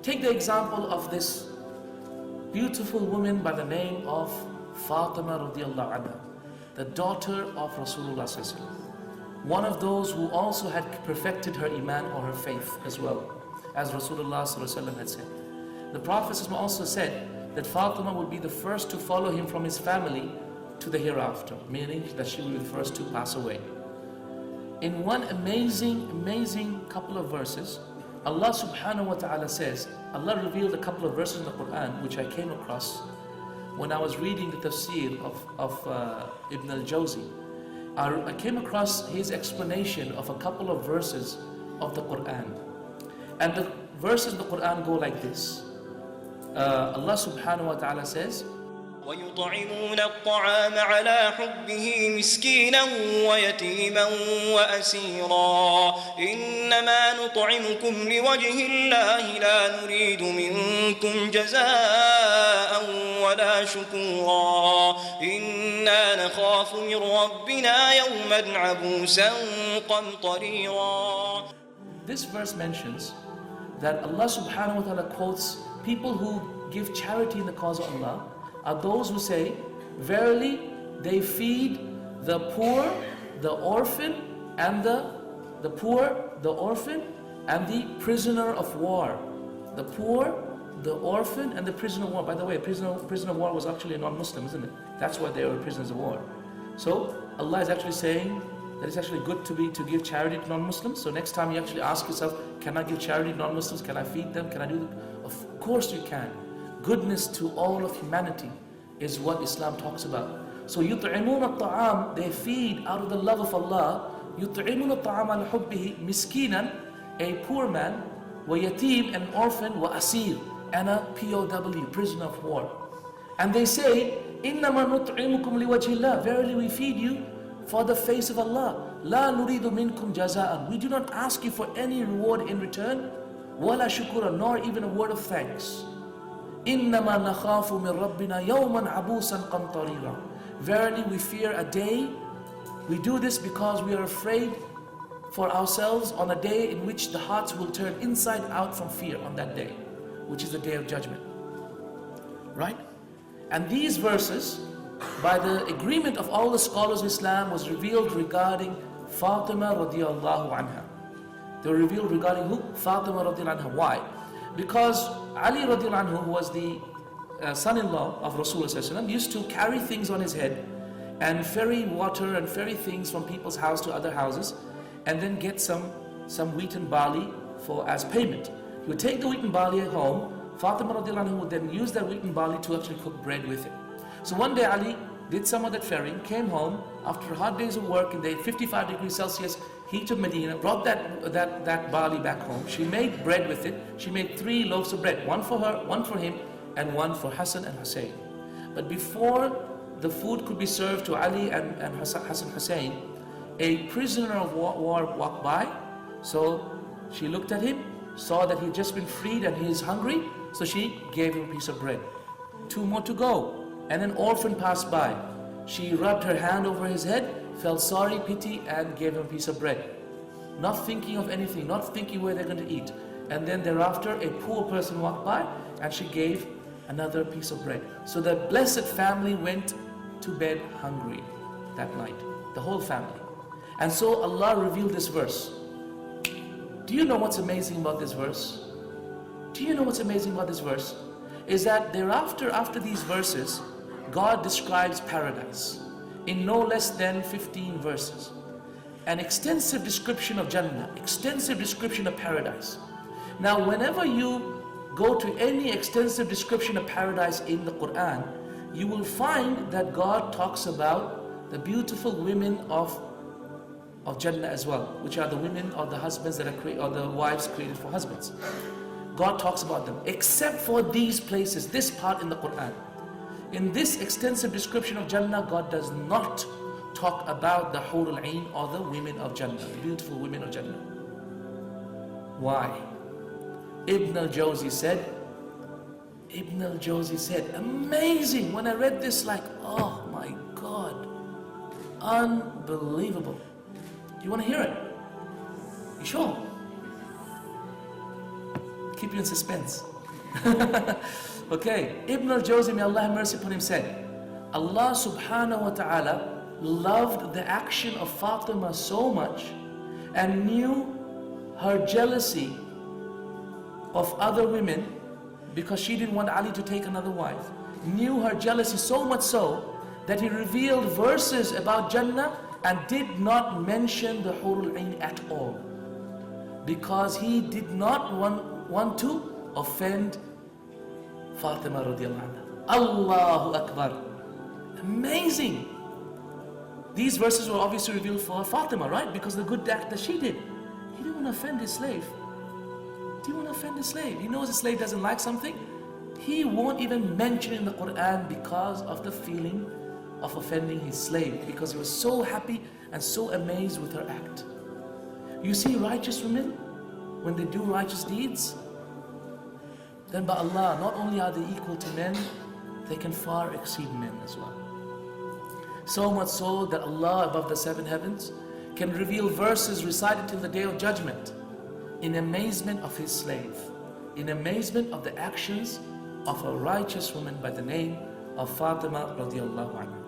Take the example of this beautiful woman by the name of Fatima radiallahu anha, the daughter of Rasulullah sallallahu alaihi wasallam. One of those who also had perfected her iman or her faith as well, as Rasulullah sallallahu alaihi wasallam had said. The Prophet also said that Fatima would be the first to follow him from his family to the hereafter, meaning that she will be the first to pass away. In one amazing couple of verses, Allah subhanahu wa ta'ala says, Allah revealed a couple of verses in the Quran which I came across when I was reading the tafsir of Ibn al-Jawzi. I came across his explanation of a couple of verses of the Quran. And the verses of the Quran go like this. Allah subhanahu wa ta'ala says, ويطعمون الطعام على حبه مسكينا ويتيما وأسيرا إنما نطعمكم لوجه الله لا نريد منكم جزاء ولا شكورا إنا نخاف من ربنا يوما عبوسا قمطريرا. This verse mentions that Allah subhanahu wa ta'ala quotes people who give charity in the cause of Allah are those who say, verily they feed the poor, the orphan, and the poor, the orphan, and the prisoner of war. The poor, the orphan, and the prisoner of war. By the way, prisoner of war was actually a non-Muslim, isn't it? That's why they were prisoners of war. So Allah is actually saying that it's actually good to give charity to non-Muslims. So next time you actually ask yourself, can I give charity to non-Muslims? Can I feed them? Can I do that? Of course you can. Goodness to all of humanity is what Islam talks about. So يُطْعِمُونَ الطَّعَامِ, they feed out of the love of Allah. يُطْعِمُونَ الطَّعَامَ عَلَى حُبِّهِ مِسْكِينًا, a poor man, وَيَتِيمًا, an orphan, وَأَسِيرًا, and a POW, prisoner of war. And they say, إِنَّمَا نُطْعِمُكُمْ لِوَجْهِ اللَّهِ, verily we feed you for the face of Allah. لَا نُرِيدُ مِنْكُمْ جَزَاءً, we do not ask you for any reward in return, وَلَا شُكُرًا, nor even a word of thanks. إِنَّمَا نَخَافُ مِنْ رَبِّنَا يَوْمًا عَبُوسًا قَمْطَرِيرًا, verily we fear a day. We do this because we are afraid for ourselves on a day in which the hearts will turn inside out from fear on that day, which is the day of judgment. Right? And these verses, by the agreement of all the scholars of Islam, was revealed regarding Fatima radiallahu anha. They were revealed regarding who? Fatima radiallahu anha. Why? Because Ali radiallahu anhu, who was the son-in-law of Rasulullah, used to carry things on his head and ferry water and ferry things from people's house to other houses, and then get some wheat and barley as payment. He would take the wheat and barley at home. Fatima radiallahu anhu would then use that wheat and barley to actually cook bread with it. So one day Ali did some of that ferrying, came home after hard days of work in the 55 degrees Celsius heat of Medina, brought that barley back home. She made bread with it. She made 3 loaves of bread, one for her, one for him, and one for Hassan and Hussein. But before the food could be served to Ali and Hassan Hussein, a prisoner of war walked by. So she looked at him, saw that he'd just been freed and he is hungry, so she gave him a piece of bread. 2 more to go, and an orphan passed by. She rubbed her hand over his head, felt sorry, pity, and gave him a piece of bread. Not thinking of anything, not thinking where they're going to eat. And then thereafter, a poor person walked by, and she gave another piece of bread. So the blessed family went to bed hungry that night, the whole family. And so Allah revealed this verse. Do you know what's amazing about this verse? Do you know what's amazing about this verse? Is that thereafter, after these verses, God describes paradise in no less than 15 verses. An extensive description of Jannah, extensive description of paradise. Now, whenever you go to any extensive description of paradise in the Quran, you will find that God talks about the beautiful women of Jannah as well, which are the women or the husbands that are created, or the wives created for husbands. God talks about them, except for these places, this part in the Quran. In this extensive description of Jannah, God does not talk about the Hur al-Ain or the women of Jannah, the beautiful women of Jannah. Why? Ibn al-Jawzi said, amazing. When I read this, like, oh my God, unbelievable. Do you want to hear it? You sure? Keep you in suspense. Okay, Ibn al-Jawzi, may Allah have mercy upon him, said, Allah subhanahu wa ta'ala loved the action of Fatima so much and knew her jealousy of other women because she didn't want Ali to take another wife. Knew her jealousy so much so that he revealed verses about Jannah and did not mention the Hurul Ain at all, because he did not want to offend Fatima radiallahu anha. Allahu Akbar. Amazing. These verses were obviously revealed for Fatima, right? Because of the good act that she did. He didn't want to offend his slave. He didn't want to offend his slave. He knows his slave doesn't like something. He won't even mention in the Quran because of the feeling of offending his slave, because he was so happy and so amazed with her act. You see, righteous women, when they do righteous deeds, then by Allah, not only are they equal to men, they can far exceed men as well. So much so that Allah above the seven heavens can reveal verses recited till the day of judgment in amazement of his slave, in amazement of the actions of a righteous woman by the name of Fatima radiallahu anha.